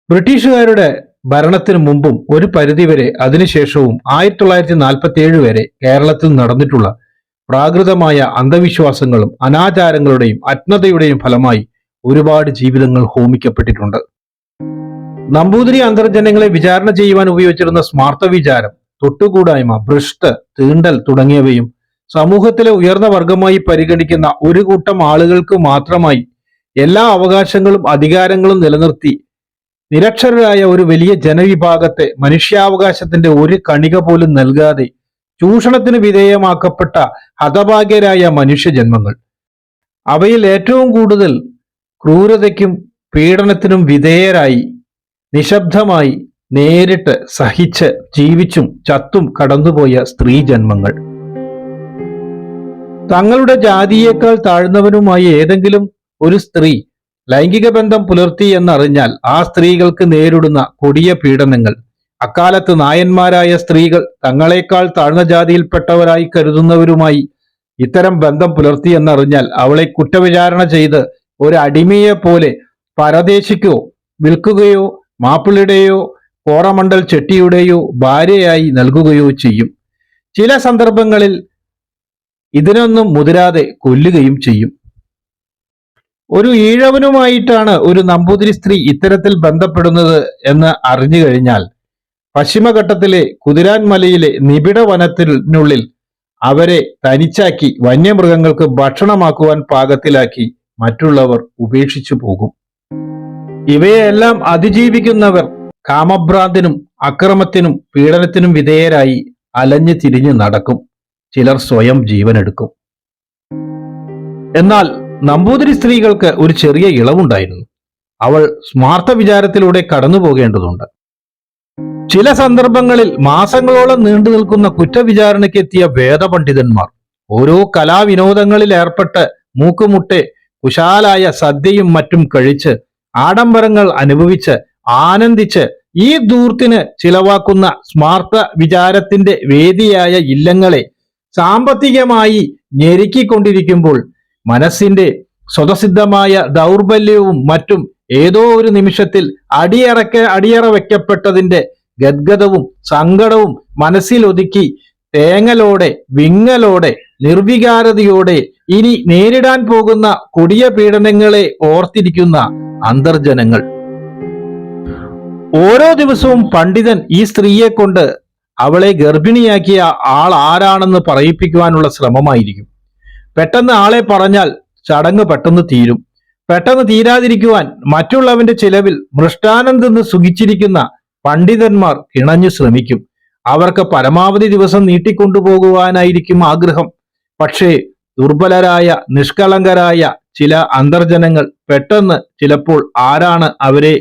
ബ്രിട്ടീഷുകാരുടെ ഭരണത്തിനു മുമ്പും ഒരു പരിധിവരെ അതിനുശേഷവും 1947 വരെ കേരളത്തിൽ നടന്നിട്ടുള്ള പ്രാകൃതമായ അന്ധവിശ്വാസങ്ങളും അനാചാരങ്ങളുടെയും അജ്ഞതയുടെയും ഫലമായി ഒരുപാട് ജീവിതങ്ങൾ ഹോമിക്കപ്പെട്ടിട്ടുണ്ട്. നമ്പൂതിരി അന്തർജനങ്ങളെ വിചാരണ ചെയ്യുവാൻ ഉപയോഗിച്ചിരുന്ന സ്മാർത്ഥ വിചാരം, തൊട്ടുകൂടായ്മ, ഭ്രഷ്ട്, തീണ്ടൽ തുടങ്ങിയവയും സമൂഹത്തിലെ ഉയർന്ന വർഗമായി പരിഗണിക്കുന്ന ഒരു കൂട്ടം ആളുകൾക്ക് മാത്രമായി എല്ലാ അവകാശങ്ങളും അധികാരങ്ങളും നിലനിർത്തി നിരക്ഷരരായ ഒരു വലിയ ജനവിഭാഗത്തെ മനുഷ്യാവകാശത്തിന്റെ ഒരു കണിക പോലും നൽകാതെ ചൂഷണത്തിന് വിധേയമാക്കപ്പെട്ട ഹതഭാഗ്യരായ മനുഷ്യജന്മങ്ങൾ. അവയിൽ ഏറ്റവും കൂടുതൽ ക്രൂരതയ്ക്കും പീഡനത്തിനും വിധേയരായി നിശബ്ദമായി നേരിട്ട് സഹിച്ച് ജീവിച്ചും ചത്തും കടന്നുപോയ സ്ത്രീ ജന്മങ്ങൾ. തങ്ങളുടെ ജാതിയേക്കാൾ താഴ്ന്നവനുമായി ഏതെങ്കിലും ഒരു സ്ത്രീ ലൈംഗിക ബന്ധം പുലർത്തി എന്നറിഞ്ഞാൽ ആ സ്ത്രീകൾക്ക് നേരിടുന്ന കൊടിയ പീഡനങ്ങൾ. അക്കാലത്ത് നായന്മാരായ സ്ത്രീകൾ തങ്ങളെക്കാൾ താഴ്ന്ന ജാതിയിൽപ്പെട്ടവരായി കരുതുന്നവരുമായി ഇത്തരം ബന്ധം പുലർത്തി എന്നറിഞ്ഞാൽ അവളെ കുറ്റവിചാരണ ചെയ്ത് ഒരു അടിമയെ പോലെ പരദേശിക്കോ വിൽക്കുകയോ മാപ്പിളയുടെയോ കോറമണ്ടൽ ചെട്ടിയുടെയോ ഭാര്യയായി നൽകുകയോ ചെയ്യും. ചില സന്ദർഭങ്ങളിൽ ഇതിനൊന്നും മുതിരാതെ കൊല്ലുകയും ചെയ്യും. ഒരു ഈഴവനുമായിട്ടാണ് ഒരു നമ്പൂതിരി സ്ത്രീ ഇത്തരത്തിൽ ബന്ധപ്പെടുന്നത് എന്ന് അറിഞ്ഞു കഴിഞ്ഞാൽ പശ്ചിമഘട്ടത്തിലെ കുതിരാൻ മലയിലെ നിബിഡ വനത്തിനുള്ളിൽ അവരെ തനിച്ചാക്കി വന്യമൃഗങ്ങൾക്ക് ഭക്ഷണമാക്കുവാൻ പാകത്തിലാക്കി മറ്റുള്ളവർ ഉപേക്ഷിച്ചു പോകും. ഇവയെല്ലാം അതിജീവിക്കുന്നവർ കാമഭ്രാന്തിനും അക്രമത്തിനും പീഡനത്തിനും വിധേയരായി അലഞ്ഞു തിരിഞ്ഞു നടക്കും. ചിലർ സ്വയം ജീവനെടുക്കും. എന്നാൽ നമ്പൂതിരി സ്ത്രീകൾക്ക് ഒരു ചെറിയ ഇളവുണ്ടായിരുന്നു. അവൾ സ്മാർത്ഥ വിചാരത്തിലൂടെ കടന്നു പോകേണ്ടതുണ്ട്. ചില സന്ദർഭങ്ങളിൽ മാസങ്ങളോളം നീണ്ടു നിൽക്കുന്ന കുറ്റവിചാരണയ്ക്ക് എത്തിയ വേദപണ്ഡിതന്മാർ ഓരോ കലാവിനോദങ്ങളിൽ ഏർപ്പെട്ട് മൂക്കുമുട്ടെ കുശാലായ സദ്യയും മറ്റും കഴിച്ച് ആഡംബരങ്ങൾ അനുഭവിച്ച് ആനന്ദിച്ച് ഈ ധൂർത്തിന് ചിലവാക്കുന്ന സ്മാർത്ഥ വിചാരത്തിന്റെ വേദിയായ ഇല്ലങ്ങളെ സാമ്പത്തികമായി ഞെരുക്കിക്കൊണ്ടിരിക്കുമ്പോൾ മനസ്സിന്റെ സ്വതസിദ്ധമായ ദൗർബല്യവും മറ്റും ഏതോ ഒരു നിമിഷത്തിൽ അടിയറ വെക്കപ്പെട്ടതിന്റെ ഗദ്ഗതവും സങ്കടവും മനസ്സിലൊതുക്കി തേങ്ങലോടെ വിങ്ങലോടെ നിർവികാരതയോടെ ഇനി നേരിടാൻ പോകുന്ന കൊടിയ പീഡനങ്ങളെ ഓർത്തിരിക്കുന്ന അന്തർജനങ്ങൾ. ഓരോ ദിവസവും പണ്ഡിതൻ ഈ സ്ത്രീയെ കൊണ്ട് അവളെ ഗർഭിണിയാക്കിയ ആൾ ആരാണെന്ന് പറയിപ്പിക്കുവാനുള്ള ശ്രമമായിരിക്കും. പെട്ടെന്ന് ആളെ പറഞ്ഞാൽ ചടങ്ങ് പെട്ടെന്ന് തീരും. പെട്ടെന്ന് തീരാതിരിക്കുവാൻ മറ്റുള്ളവന്റെ ചിലവിൽ മൃഷ്ടാനം തിന്ന് സുഖിച്ചിരിക്കുന്ന പണ്ഡിതന്മാർ കിണഞ്ഞു ശ്രമിക്കും. അവർക്ക് പരമാവധി ദിവസം നീട്ടിക്കൊണ്ടുപോകുവാനായിരിക്കും ആഗ്രഹം. പക്ഷേ ദുർബലരായ നിഷ്കളങ്കരായ ചില അന്തർജനങ്ങൾ പെട്ടെന്ന് ചിലപ്പോൾ ആരാണ് അവരെ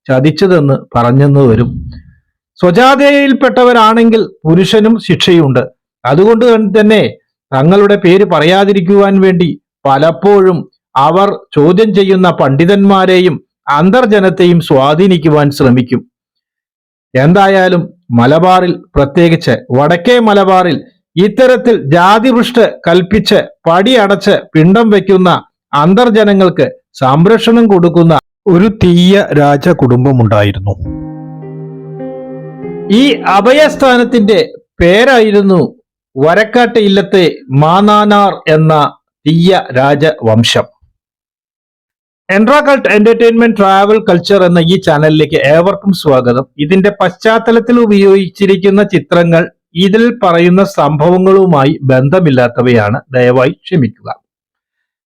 ചതിച്ചതെന്ന് പറഞ്ഞെന്ന് വരും. സ്വജാതയിൽപ്പെട്ടവരാണെങ്കിൽ പുരുഷനും ശിക്ഷയുണ്ട്. അതുകൊണ്ട് തന്നെ തങ്ങളുടെ പേര് പറയാതിരിക്കുവാൻ വേണ്ടി പലപ്പോഴും അവർ ചോദ്യം ചെയ്യുന്ന പണ്ഡിതന്മാരെയും അന്തർജനത്തെയും സ്വാധീനിക്കുവാൻ ശ്രമിക്കും. എന്തായാലും മലബാറിൽ, പ്രത്യേകിച്ച് വടക്കേ മലബാറിൽ ഇത്തരത്തിൽ ജാതിപൃഷ്ട് കൽപ്പിച്ച് പടിയടച്ച് പിണ്ടം വയ്ക്കുന്ന അന്തർജനങ്ങൾക്ക് സംരക്ഷണം കൊടുക്കുന്ന ഒരു തീയ രാജകുടുംബമുണ്ടായിരുന്നു. ഈ അഭയസ്ഥാനത്തിന്റെ പേരായിരുന്നു വരക്കാട്ട് ഇല്ലത്തെ മാന്നാനാർ എന്ന തീയ രാജവംശം. എൻട്രാകൾട്ട് എന്റർടൈൻമെന്റ് ട്രാവൽ കൾച്ചർ എന്ന ഈ ചാനലിലേക്ക് ഏവർക്കും സ്വാഗതം. ഇതിന്റെ പശ്ചാത്തലത്തിൽ ഉപയോഗിച്ചിരിക്കുന്ന ചിത്രങ്ങൾ ഇതിൽ പറയുന്ന സംഭവങ്ങളുമായി ബന്ധമില്ലാത്തവയാണ്. ദയവായി ക്ഷമിക്കുക.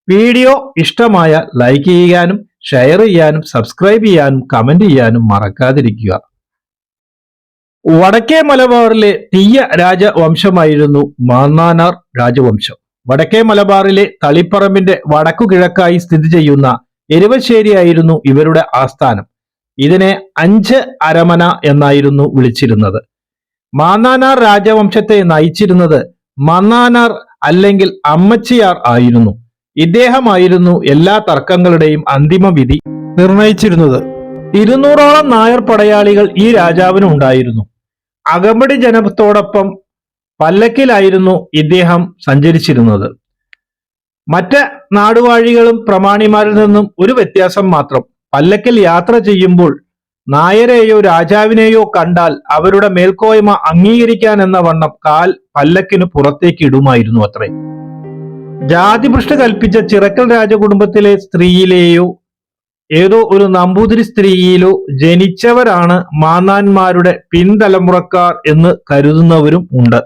വീഡിയോ ഇഷ്ടമായ ലൈക്ക് ചെയ്യാനും ഷെയർ ചെയ്യാനും സബ്സ്ക്രൈബ് ചെയ്യാനും കമന്റ് ചെയ്യാനും മറക്കാതിരിക്കുക. വടക്കേ മലബാറിലെ തീയ രാജവംശമായിരുന്നു മാന്നാനാർ രാജവംശം. വടക്കേ മലബാറിലെ തളിപ്പറമ്പിന്റെ വടക്കു കിഴക്കായി സ്ഥിതി ചെയ്യുന്ന എരുവശ്ശേരിയായിരുന്നു ഇവരുടെ ആസ്ഥാനം. ഇതിനെ 5 അരമന എന്നായിരുന്നു വിളിച്ചിരുന്നത്. മാന്നാനാർ രാജവംശത്തെ നയിച്ചിരുന്നത് മന്നാനാർ അല്ലെങ്കിൽ അമ്മച്ചിയാർ ആയിരുന്നു. ഇദ്ദേഹമായിരുന്നു എല്ലാ തർക്കങ്ങളുടെയും അന്തിമ വിധി നിർണയിച്ചിരുന്നത്. 200ഓളം നായർ പടയാളികൾ ഈ രാജാവിന് ഉണ്ടായിരുന്നു. അകമ്പടി ജനത്തോടൊപ്പം പല്ലക്കിലായിരുന്നു ഇദ്ദേഹം സഞ്ചരിച്ചിരുന്നത്. മറ്റ് നാടുവാഴികളും പ്രമാണിമാരിൽ നിന്നും ഒരു വ്യത്യാസം മാത്രം. പല്ലക്കിൽ യാത്ര ചെയ്യുമ്പോൾ നായരെയോ രാജാവിനെയോ കണ്ടാൽ അവരുടെ മേൽക്കോയ്മ അംഗീകരിക്കാൻ എന്ന വണ്ണം കാൽ പല്ലക്കിന് പുറത്തേക്ക് ഇടുമായിരുന്നു അത്രേ. ജാതിഭ്രഷ്ട് കൽപ്പിച്ച ചിറക്കൽ രാജകുടുംബത്തിലെ സ്ത്രീയിലെയോ ഏതോ ഒരു നമ്പൂതിരി സ്ത്രീയിലോ ജനിച്ചവരാണ് മാന്നാന്മാരുടെ പിൻതലമുറക്കാർ എന്ന് കരുതുന്നവരും ഉണ്ട്.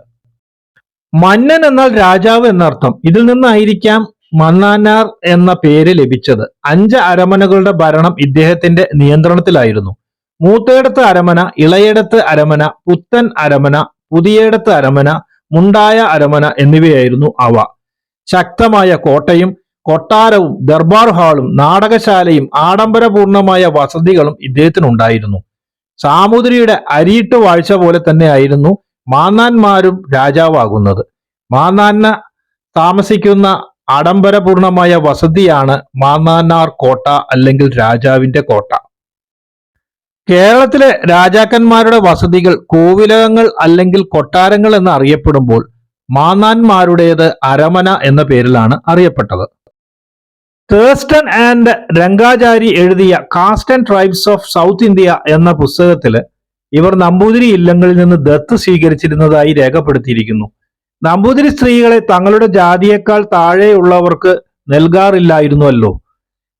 മന്നൻ എന്നാൽ രാജാവ് എന്നർത്ഥം. ഇതിൽ നിന്നായിരിക്കാം മന്നാനാർ എന്ന പേര് ലഭിച്ചത്. 5 അരമനകളുടെ ഭരണം ഇദ്ദേഹത്തിന്റെ നിയന്ത്രണത്തിലായിരുന്നു. മൂത്തേടത്ത് അരമന, ഇളയേടത്ത് അരമന, പുത്തൻ അരമന, പുതിയേടത്ത് അരമന, മുണ്ടായ അരമന എന്നിവയായിരുന്നു അവ. ശക്തമായ കോട്ടയും കൊട്ടാരവും ദർബാർ ഹാളും നാടകശാലയും ആഡംബരപൂർണമായ വസതികളും ഇദ്ദേഹത്തിനുണ്ടായിരുന്നു. സാമൂതിരിയുടെ അരിയിട്ട് വാഴ്ച പോലെ തന്നെയായിരുന്നു മാന്നാന്മാരും രാജാവാകുന്നത്. മാന്നാന താമസിക്കുന്ന ആഡംബരപൂർണമായ വസതിയാണ് മാന്നാനാർ കോട്ട അല്ലെങ്കിൽ രാജാവിന്റെ കോട്ട. കേരളത്തിലെ രാജാക്കന്മാരുടെ വസതികൾ കോവിലകങ്ങൾ അല്ലെങ്കിൽ കൊട്ടാരങ്ങൾ എന്ന് അറിയപ്പെടുമ്പോൾ മാന്നാന്മാരുടേത് അരമന എന്ന പേരിലാണ് അറിയപ്പെട്ടത്. തേഴ്സ്റ്റൺ ആൻഡ് രംഗാചാരി എഴുതിയ Caste and Tribes of South India എന്ന പുസ്തകത്തില് ഇവർ നമ്പൂതിരി ഇല്ലങ്ങളിൽ നിന്ന് ദത്ത് സ്വീകരിച്ചിരുന്നതായി രേഖപ്പെടുത്തിയിരിക്കുന്നു. നമ്പൂതിരി സ്ത്രീകളെ തങ്ങളുടെ ജാതിയേക്കാൾ താഴെയുള്ളവർക്ക് നൽകാറില്ലായിരുന്നുവല്ലോ.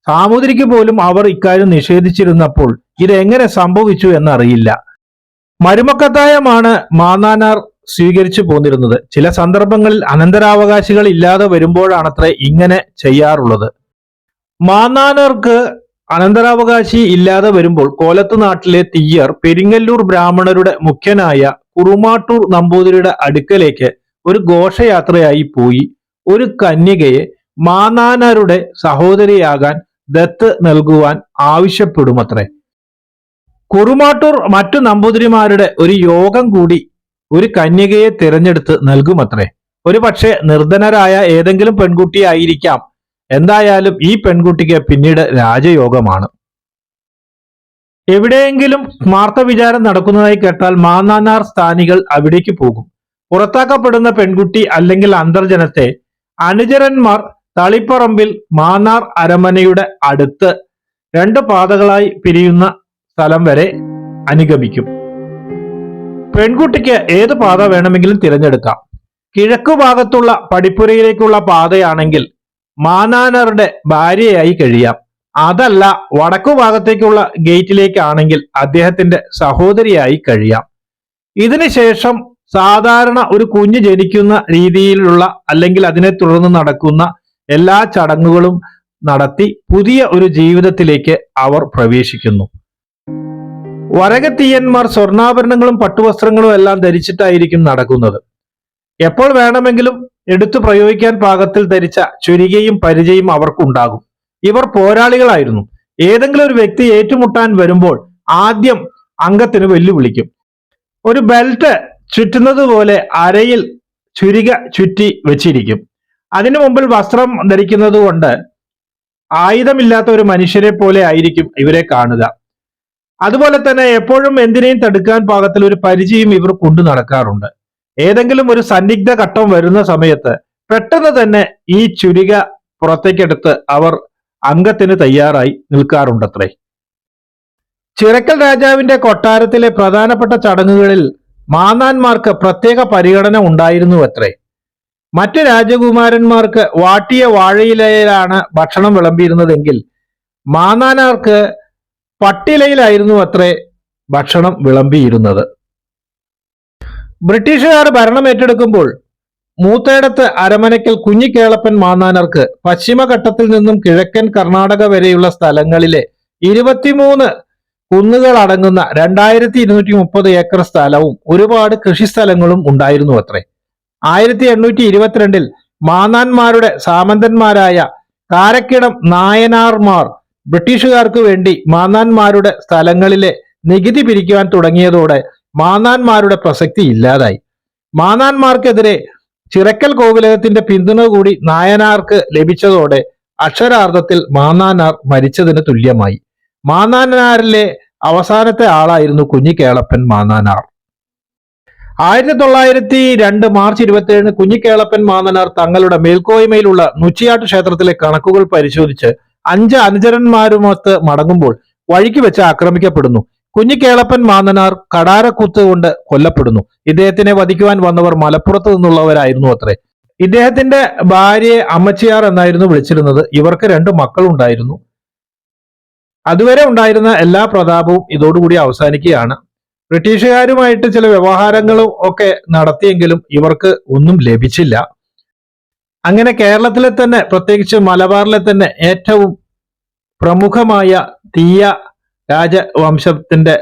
സാമൂതിരിക്ക് പോലും അവർ ഇക്കാര്യം നിഷേധിച്ചിരുന്നപ്പോൾ ഇതെങ്ങനെ സംഭവിച്ചു എന്നറിയില്ല. മരുമക്കത്തായമാണ് മാന്നാനാർ സ്വീകരിച്ചു പോന്നിരുന്നത്. ചില സന്ദർഭങ്ങളിൽ അനന്തരാവകാശികൾ ഇല്ലാതെ വരുമ്പോഴാണത്രേ ഇങ്ങനെ ചെയ്യാറുള്ളത്. മാന്നാനർക്ക് അനന്തരാവകാശി ഇല്ലാതെ വരുമ്പോൾ കോലത്ത് നാട്ടിലെ തീയർ പെരിങ്ങല്ലൂർ ബ്രാഹ്മണരുടെ മുഖ്യനായ കുറുമാട്ടൂർ നമ്പൂതിരിയുടെ അടുക്കലേക്ക് ഒരു ഘോഷയാത്രയായി പോയി ഒരു കന്യകയെ മാന്നാനരുടെ സഹോദരിയാകാൻ ദത്ത് നൽകുവാൻ ആവശ്യപ്പെടുമത്രേ. കുറുമാട്ടൂർ മറ്റു നമ്പൂതിരിമാരുടെ ഒരു യോഗം കൂടി ഒരു കന്യകയെ തിരഞ്ഞെടുത്ത് നൽകുമത്രേ. ഒരു പക്ഷേ നിർധനരായ ഏതെങ്കിലും പെൺകുട്ടിയായിരിക്കാം. എന്തായാലും ഈ പെൺകുട്ടിക്ക് പിന്നീട് രാജയോഗമാണ്. എവിടെയെങ്കിലും സ്മാർത്ഥ വിചാരം നടക്കുന്നതായി കേട്ടാൽ മാന്നാനാർ സ്ഥാനികൾ അവിടേക്ക് പോകും. പുറത്താക്കപ്പെടുന്ന പെൺകുട്ടി അല്ലെങ്കിൽ അന്തർജനത്തെ അനുചരന്മാർ തളിപ്പറമ്പിൽ മാന്നാർ അരമനയുടെ അടുത്ത് 2 പാതകളായി പിരിയുന്ന സ്ഥലം വരെ അനുഗമിക്കും. പെൺകുട്ടിക്ക് ഏത് പാത വേണമെങ്കിലും തിരഞ്ഞെടുക്കാം. കിഴക്കു ഭാഗത്തുള്ള പടിപ്പുരയിലേക്കുള്ള പാതയാണെങ്കിൽ മാന്നാനറുടെ ഭാര്യയായി കഴിയാം. അതല്ല വടക്കു ഭാഗത്തേക്കുള്ള ഗേറ്റിലേക്കാണെങ്കിൽ അദ്ദേഹത്തിന്റെ സഹോദരിയായി കഴിയാം. ഇതിനുശേഷം സാധാരണ ഒരു കുഞ്ഞ് ജനിക്കുന്ന രീതിയിലുള്ള അല്ലെങ്കിൽ അതിനെ തുടർന്ന് നടക്കുന്ന എല്ലാ ചടങ്ങുകളും നടത്തി പുതിയ ഒരു ജീവിതത്തിലേക്ക് അവർ പ്രവേശിക്കുന്നു. വരകത്തീയന്മാർ സ്വർണ്ണാഭരണങ്ങളും പട്ടുവസ്ത്രങ്ങളും എല്ലാം ധരിച്ചിട്ടായിരിക്കും നടക്കുന്നത്. എപ്പോൾ വേണമെങ്കിലും എടുത്തു പ്രയോഗിക്കാൻ പാകത്തിൽ ധരിച്ച ചുരികയും പരിചയും അവർക്കുണ്ടാകും. ഇവർ പോരാളികളായിരുന്നു. ഏതെങ്കിലും ഒരു വ്യക്തി ഏറ്റുമുട്ടാൻ വരുമ്പോൾ ആദ്യം അംഗത്തിന് വെല്ലുവിളിക്കും. ഒരു ബെൽറ്റ് ചുറ്റുന്നത് പോലെ അരയിൽ ചുരിക ചുറ്റി വെച്ചിരിക്കും. അതിനു മുമ്പിൽ വസ്ത്രം ധരിക്കുന്നത് കൊണ്ട് ആയുധമില്ലാത്ത ഒരു മനുഷ്യരെ പോലെ ആയിരിക്കും ഇവരെ കാണുക. അതുപോലെ തന്നെ എപ്പോഴും എന്തിനേയും തടുക്കാൻ പാകത്തിൽ ഒരു പരിചയം ഇവർ കൊണ്ടു നടക്കാറുണ്ട്. ഏതെങ്കിലും ഒരു സന്നിഗ്ധ ഘട്ടം വരുന്ന സമയത്ത് പെട്ടെന്ന് തന്നെ ഈ ചുരിക പുറത്തേക്കെടുത്ത് അവർ അംഗത്തിന് തയ്യാറായി നിൽക്കാറുണ്ടത്രേ. ചിറക്കൽ രാജാവിന്റെ കൊട്ടാരത്തിലെ പ്രധാനപ്പെട്ട ചടങ്ങുകളിൽ മാന്നാന്മാർക്ക് പ്രത്യേക പരിഗണന ഉണ്ടായിരുന്നുവത്രേ. മറ്റ് രാജകുമാരന്മാർക്ക് വാട്ടിയ വാഴയിലയിലാണ് ഭക്ഷണം വിളമ്പിയിരുന്നതെങ്കിൽ മാന്നാനാർക്ക് പട്ടിലയിലായിരുന്നു അത്രേ ഭക്ഷണം വിളമ്പിയിരുന്നത്. ബ്രിട്ടീഷുകാർ ഭരണം ഏറ്റെടുക്കുമ്പോൾ മൂത്തേടത്ത് അരമനയ്ക്കൽ കുഞ്ഞിക്കേളപ്പൻ മാന്നാനർക്ക് പശ്ചിമഘട്ടത്തിൽ നിന്നും കിഴക്കൻ കർണാടക വരെയുള്ള സ്ഥലങ്ങളിലെ 23 കുന്നുകൾ അടങ്ങുന്ന 2230 ഏക്കർ സ്ഥലവും ഒരുപാട് കൃഷിസ്ഥലങ്ങളും ഉണ്ടായിരുന്നു അത്രേ. 1822 മാന്നാന്മാരുടെ സാമന്തന്മാരായ കാരക്കിടം നായനാർമാർ ബ്രിട്ടീഷുകാർക്ക് വേണ്ടി മാന്നാന്മാരുടെ സ്ഥലങ്ങളിലെ നികുതി പിരിക്കുവാൻ തുടങ്ങിയതോടെ മാന്നാന്മാരുടെ പ്രസക്തി ഇല്ലാതായി. മാന്നാന്മാർക്കെതിരെ ചിറക്കൽ കോവിലകത്തിന്റെ പിന്തുണ കൂടി നായനാർക്ക് ലഭിച്ചതോടെ അക്ഷരാർത്ഥത്തിൽ മാന്നാനാർ മരിച്ചതിന് തുല്യമായി. മാന്നാനാരിലെ അവസാനത്തെ ആളായിരുന്നു കുഞ്ഞിക്കേളപ്പൻ മാന്നാനാർ. 1902 മാർച്ച് 27 കുഞ്ഞിക്കേളപ്പൻ മാന്നാനാർ തങ്ങളുടെ മേൽക്കോയ്മയിലുള്ള നുച്ചിയാട്ട് ക്ഷേത്രത്തിലെ കണക്കുകൾ പരിശോധിച്ച് 5 അനുചരന്മാരുമൊത്ത് മടങ്ങുമ്പോൾ വഴിക്ക് വെച്ച് ആക്രമിക്കപ്പെടുന്നു. കുഞ്ഞിക്കേളപ്പൻ മാന്നനാർ കടാരക്കുത്ത് കൊണ്ട് കൊല്ലപ്പെടുന്നു. ഇദ്ദേഹത്തിനെ വധിക്കുവാൻ വന്നവർ മലപ്പുറത്ത് നിന്നുള്ളവരായിരുന്നു അത്രേ. ഇദ്ദേഹത്തിന്റെ ഭാര്യയെ അമ്മച്ചിയാർ എന്നായിരുന്നു വിളിച്ചിരുന്നത്. ഇവർക്ക് 2 മക്കളുണ്ടായിരുന്നു. അതുവരെ ഉണ്ടായിരുന്ന എല്ലാ പ്രതാപവും ഇതോടുകൂടി അവസാനിക്കുകയാണ്. ബ്രിട്ടീഷുകാരുമായിട്ട് ചില വ്യവഹാരങ്ങളും ഒക്കെ നടത്തിയെങ്കിലും ഇവർക്ക് ഒന്നും ലഭിച്ചില്ല. അങ്ങനെ കേരളത്തിലെ തന്നെ, പ്രത്യേകിച്ച് മലബാറിലെ തന്നെ ഏറ്റവും പ്രമുഖമായ തീയ രാജവംശത്തിന്റെ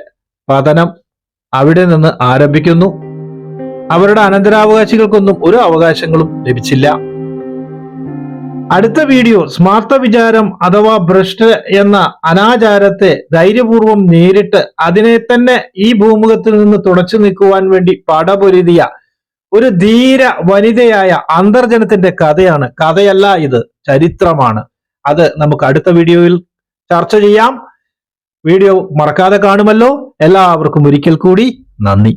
പതനം അവിടെ നിന്ന് ആരംഭിക്കുന്നു. അവരുടെ അനന്തരാവകാശികൾക്കൊന്നും ഒരു അവകാശങ്ങളും ലഭിച്ചില്ല. അടുത്ത വീഡിയോ സ്മാർത്ത വിചാരം അഥവാ ഭ്രഷ്ട് എന്ന അനാചാരത്തെ ധൈര്യപൂർവം നേരിട്ട് അതിനെ തന്നെ ഈ ഭൂമുഖത്തിൽ നിന്ന് തുടച്ചു നീക്കുവാൻ വേണ്ടി പടപൊരുതിയ ഒരു ധീര വനിതയായ അന്തർജനത്തിന്റെ കഥയാണ്. കഥയല്ല, ഇത് ചരിത്രമാണ്. അത് നമുക്ക് അടുത്ത വീഡിയോയിൽ ചർച്ച ചെയ്യാം. വീഡിയോ മറക്കാതെ കാണുമല്ലോ. എല്ലാവർക്കും ഒരിക്കൽ കൂടി നന്ദി.